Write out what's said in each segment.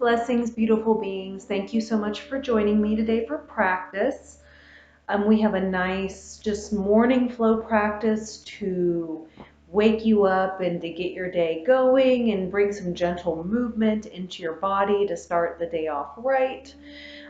Blessings, beautiful beings. Thank you so much for joining me today for practice. We have a nice just morning flow practice to wake you up and to get your day going and bring some gentle movement into your body to start the day off right.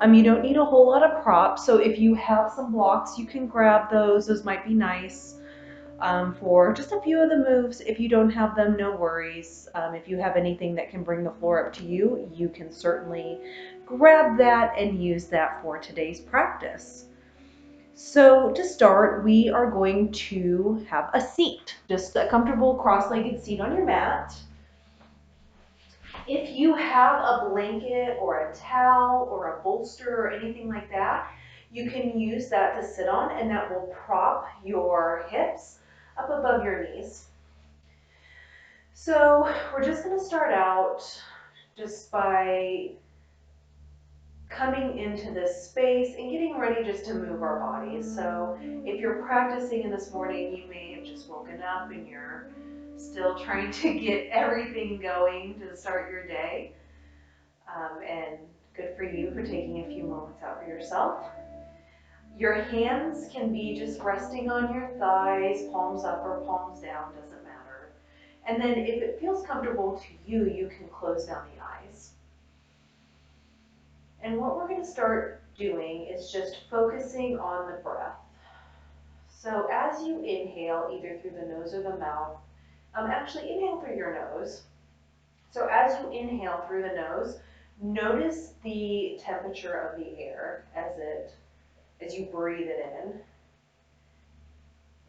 You don't need a whole lot of props, so if you have some blocks, you can grab those. Those might be nice. For just a few of the moves. If you don't have them, no worries. If you have anything that can bring the floor up to you, you can certainly grab that and use that for today's practice. So to start, we are going to have a seat, just a comfortable cross-legged seat on your mat. If you have a blanket or a towel or a bolster or anything like that, you can use that to sit on, and that will prop your hips up above your knees. So we're just going to start out just by coming into this space and getting ready just to move our bodies. So if you're practicing in this morning, you may have just woken up and you're still trying to get everything going to start your day. And good for you for taking a few moments out for yourself. Your hands can be just resting on your thighs, palms up or palms down, doesn't matter. And then if it feels comfortable to you, you can close down the eyes. And what we're going to start doing is just focusing on the breath. So as you inhale, either through the nose or the mouth, actually inhale through your nose. So as you inhale through the nose, notice the temperature of the air as you breathe it in.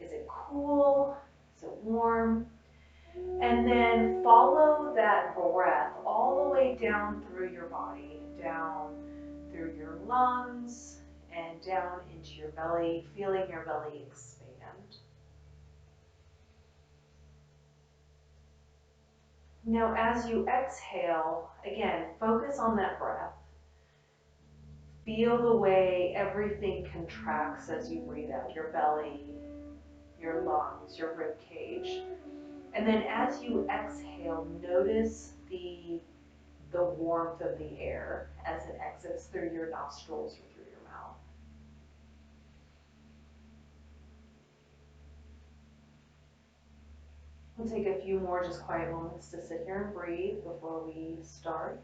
Is it cool? Is it warm? And then follow that breath all the way down through your body, down through your lungs and down into your belly, feeling your belly expand. Now as you exhale, again, focus on that breath. Feel the way everything contracts as you breathe out, your belly, your lungs, your rib cage. And then as you exhale, notice the warmth of the air as it exits through your nostrils or through your mouth. We'll take a few more just quiet moments to sit here and breathe before we start.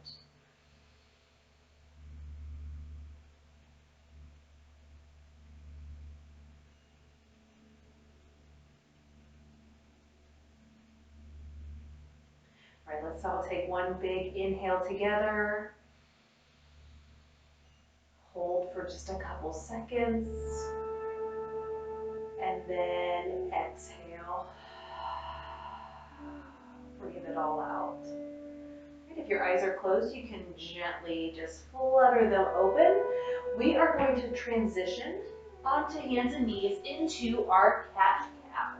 All right, let's all take one big inhale together. Hold for just a couple seconds. And then exhale. Breathe it all out. If your eyes are closed, you can gently just flutter them open. We are going to transition onto hands and knees into our cat-cow.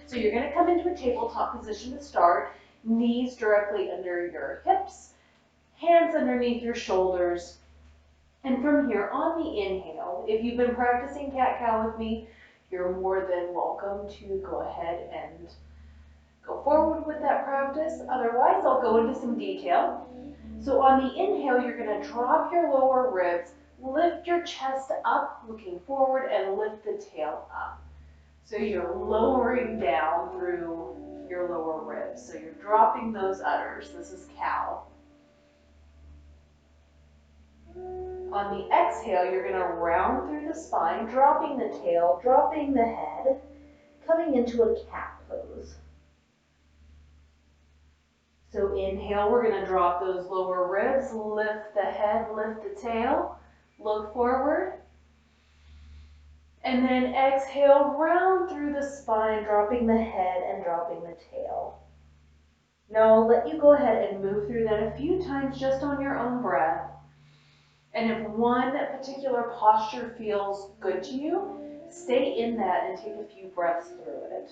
So you're going to come into a tabletop position to start. Knees directly under your hips, hands underneath your shoulders. And from here, on the inhale, if you've been practicing cat-cow with me, you're more than welcome to go ahead and go forward with that practice. Otherwise, I'll go into some detail. So on the inhale, you're going to drop your lower ribs, lift your chest up, looking forward, and lift the tail up. So you're lowering down through your lower ribs. So you're dropping those udders. This is cow. On the exhale, you're going to round through the spine, dropping the tail, dropping the head, coming into a cat pose. So inhale, we're going to drop those lower ribs, lift the head, lift the tail, look forward. And then exhale, round through the spine, dropping the head and dropping the tail. Now I'll let you go ahead and move through that a few times just on your own breath. And if one particular posture feels good to you, stay in that and take a few breaths through it.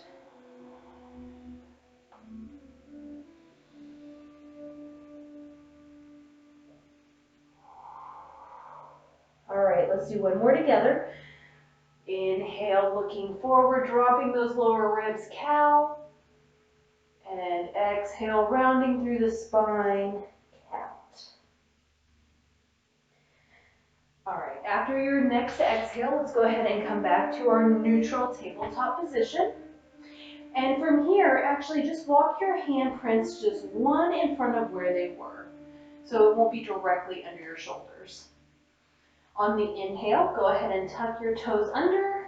All right, let's do one more together. Inhale, looking forward, dropping those lower ribs, cow. And exhale, rounding through the spine, cat. After your next exhale, let's go ahead and come back to our neutral tabletop position. And from here, actually just walk your handprints just one in front of where they were. So it won't be directly under your shoulders. On the inhale, go ahead and tuck your toes under.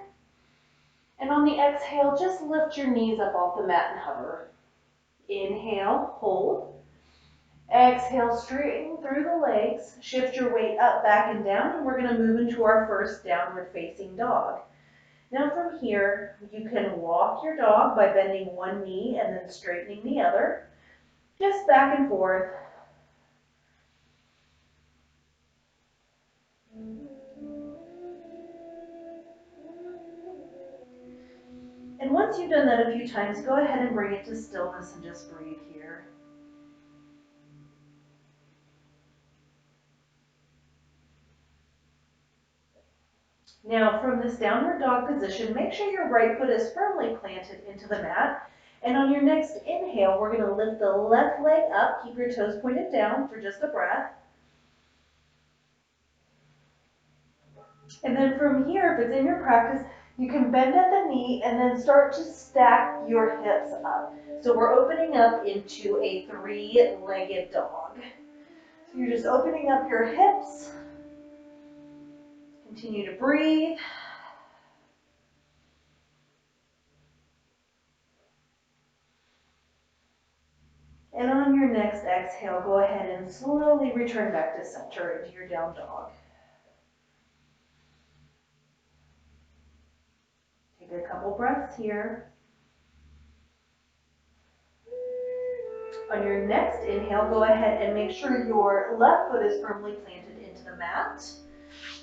And on the exhale, just lift your knees up off the mat and hover. Inhale, hold. Exhale, straighten through the legs. Shift your weight up, back, and down. And we're going to move into our first downward facing dog. Now from here, you can walk your dog by bending one knee and then straightening the other. Just back and forth. And once you've done that a few times, go ahead and bring it to stillness and just breathe here. Now from this downward dog position, make sure your right foot is firmly planted into the mat. And on your next inhale, we're going to lift the left leg up. Keep your toes pointed down for just a breath. And then from here, if it's in your practice, you can bend at the knee and then start to stack your hips up. So we're opening up into a three-legged dog. So you're just opening up your hips. Continue to breathe. And on your next exhale, go ahead and slowly return back to center into your down dog. Take a couple breaths here. On your next inhale, go ahead and make sure your left foot is firmly planted into the mat.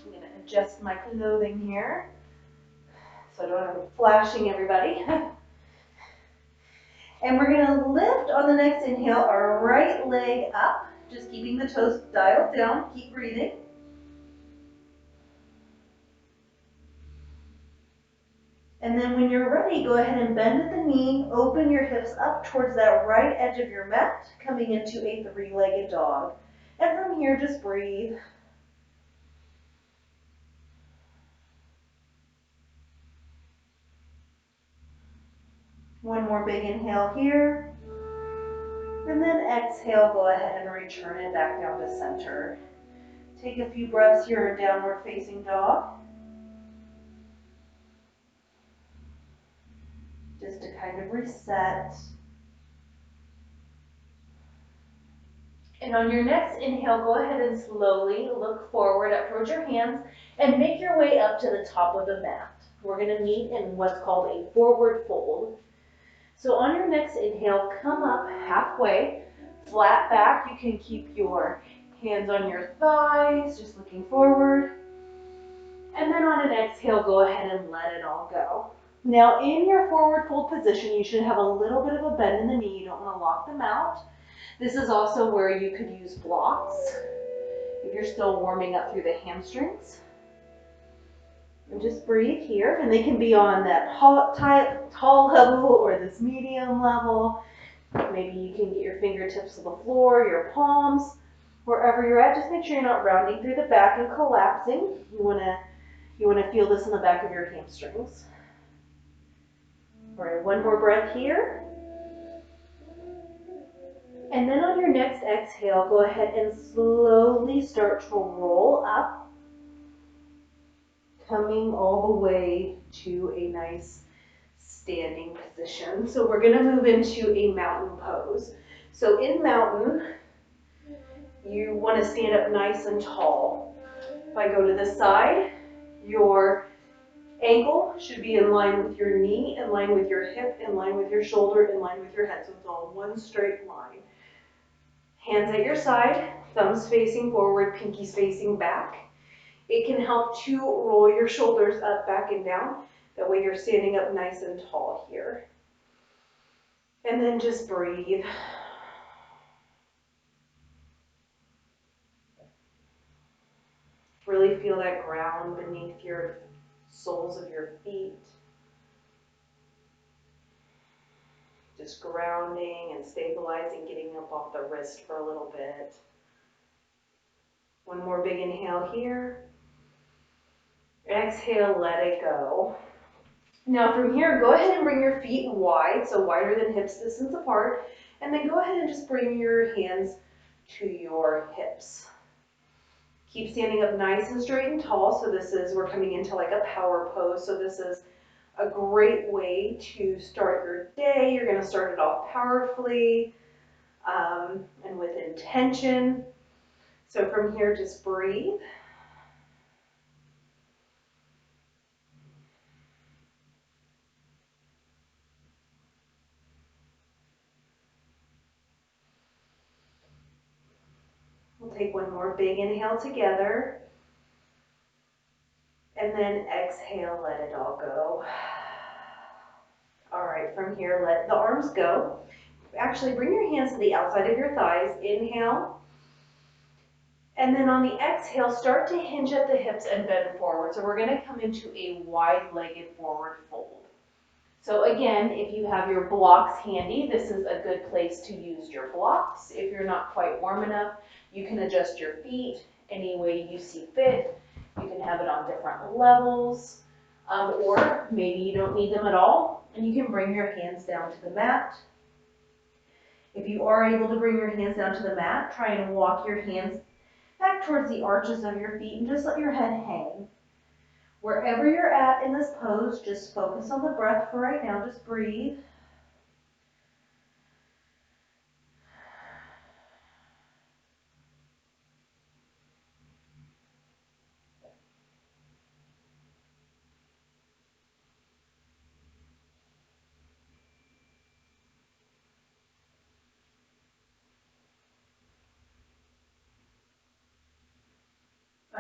I'm going to adjust my clothing here so I don't have it flashing everybody. And we're going to lift on the next inhale our right leg up, just keeping the toes dialed down. Keep breathing. And then when you're ready, go ahead and bend at the knee, open your hips up towards that right edge of your mat, coming into a three-legged dog. And from here, just breathe. One more big inhale here. And then exhale, go ahead and return it back down to center. Take a few breaths here, downward facing dog. Just to kind of reset. And on your next inhale, go ahead and slowly look forward up towards your hands and make your way up to the top of the mat. We're going to meet in what's called a forward fold. So on your next inhale, come up halfway, flat back. You can keep your hands on your thighs, just looking forward. And then on an exhale, go ahead and let it all go. Now in your forward fold position, you should have a little bit of a bend in the knee. You don't want to lock them out. This is also where you could use blocks if you're still warming up through the hamstrings. And just breathe here, and they can be on that tall level or this medium level. Maybe you can get your fingertips to the floor, your palms, wherever you're at. Just make sure you're not rounding through the back and collapsing. You want to feel this in the back of your hamstrings. All right, one more breath here. And then on your next exhale, go ahead and slowly start to roll up, coming all the way to a nice standing position. So we're going to move into a mountain pose. So in mountain, you want to stand up nice and tall. If I go to the side, your ankle should be in line with your knee, in line with your hip, in line with your shoulder, in line with your head. So it's all one straight line. Hands at your side, thumbs facing forward, pinkies facing back. It can help to roll your shoulders up, back, and down. That way you're standing up nice and tall here. And then just breathe. Really feel that ground beneath your soles of your feet. Just grounding and stabilizing, getting up off the wrist for a little bit. One more big inhale here. Exhale, let it go. Now from here, go ahead and bring your feet wide, so wider than hips distance apart, and then go ahead and just bring your hands to your hips. Keep standing up nice and straight and tall. So this is, we're coming into like a power pose. So this is a great way to start your day. You're gonna start it off powerfully and with intention. So from here, just breathe. We'll take one more big inhale together. And then exhale, let it all go. All right, from here, let the arms go. Actually, bring your hands to the outside of your thighs. Inhale. And then on the exhale, start to hinge at the hips and bend forward. So we're gonna come into a wide-legged forward fold. So again, if you have your blocks handy, this is a good place to use your blocks. If you're not quite warm enough, you can adjust your feet any way you see fit. You can have it on different levels, or maybe you don't need them at all, and you can bring your hands down to the mat. If you are able to bring your hands down to the mat, try and walk your hands back towards the arches of your feet and just let your head hang. Wherever you're at in this pose, just focus on the breath for right now. Just breathe.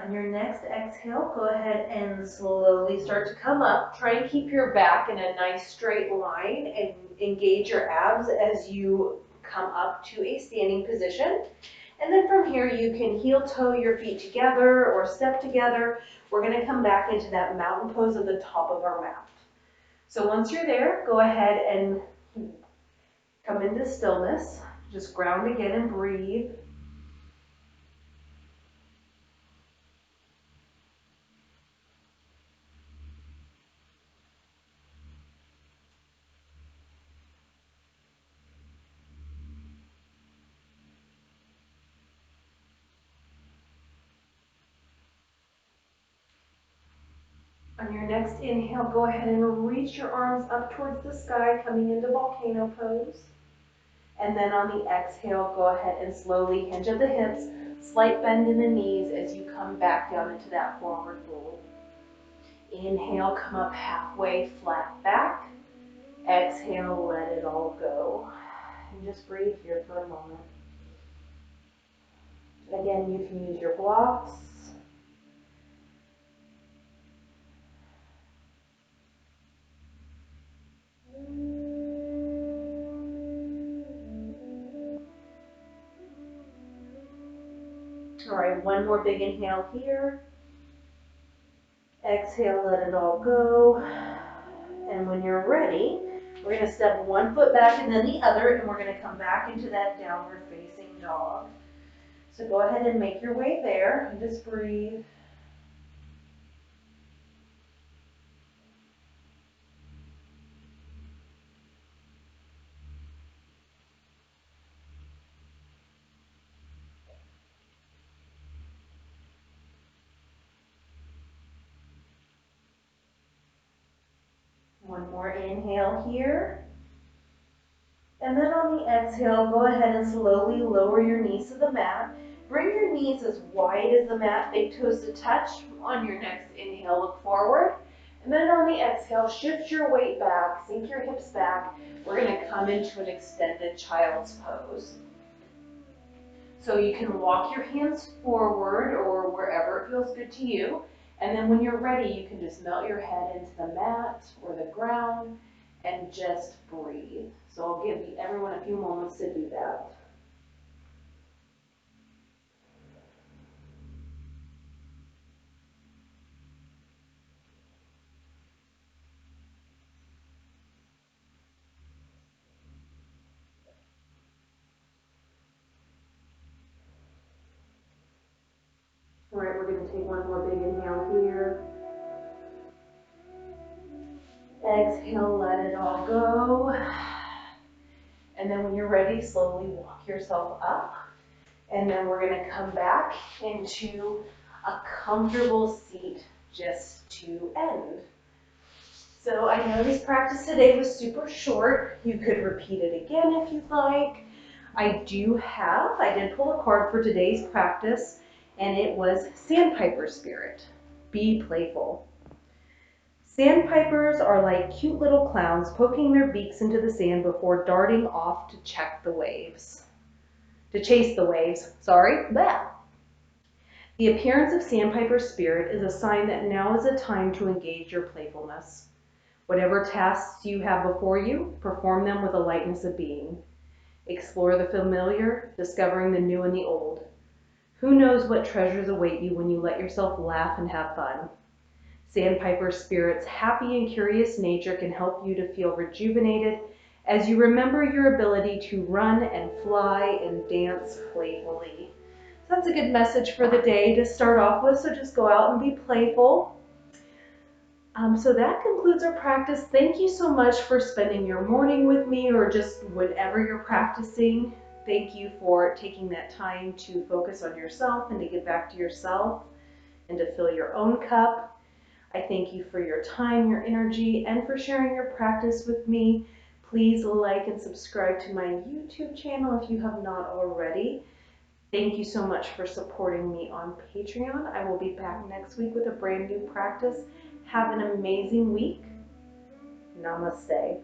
On your next exhale, go ahead and slowly start to come up. Try and keep your back in a nice straight line and engage your abs as you come up to a standing position. And then from here, you can heel toe your feet together or step together. We're gonna come back into that mountain pose at the top of our mat. So once you're there, go ahead and come into stillness. Just ground again and breathe. On your next inhale, go ahead and reach your arms up towards the sky, coming into volcano pose. And then on the exhale, go ahead and slowly hinge at the hips, slight bend in the knees as you come back down into that forward fold. Inhale, come up halfway, flat back. Exhale, let it all go. And just breathe here for a moment. Again, you can use your blocks. All right, one more big inhale here. Exhale, let it all go. And when you're ready, we're going to step one foot back and then the other, and we're going to come back into that downward facing dog. So go ahead and make your way there and just breathe. One more inhale here. And then on the exhale, go ahead and slowly lower your knees to the mat. Bring your knees as wide as the mat, big toes to touch. On your next inhale, look forward. And then on the exhale, shift your weight back, sink your hips back. We're going to come into an extended child's pose. So you can walk your hands forward or wherever it feels good to you. And then when you're ready, you can just melt your head into the mat or the ground and just breathe. So I'll give everyone a few moments to do that. All right, we're going to take one more big inhale here. Exhale, let it all go. And then when you're ready, slowly walk yourself up. And then we're going to come back into a comfortable seat just to end. So I know this practice today was super short. You could repeat it again if you'd like. I did pull a card for today's practice, and it was Sandpiper Spirit. Be playful. Sandpipers are like cute little clowns poking their beaks into the sand before darting off to chase the waves. The appearance of Sandpiper Spirit is a sign that now is a time to engage your playfulness. Whatever tasks you have before you, perform them with a lightness of being. Explore the familiar, discovering the new and the old. Who knows what treasures await you when you let yourself laugh and have fun. Sandpiper Spirit's happy and curious nature can help you to feel rejuvenated as you remember your ability to run and fly and dance playfully. So that's a good message for the day to start off with, so just go out and be playful. So that concludes our practice. Thank you so much for spending your morning with me, or just whenever you're practicing. Thank you for taking that time to focus on yourself and to give back to yourself and to fill your own cup. I thank you for your time, your energy, and for sharing your practice with me. Please like and subscribe to my YouTube channel if you have not already. Thank you so much for supporting me on Patreon. I will be back next week with a brand new practice. Have an amazing week. Namaste.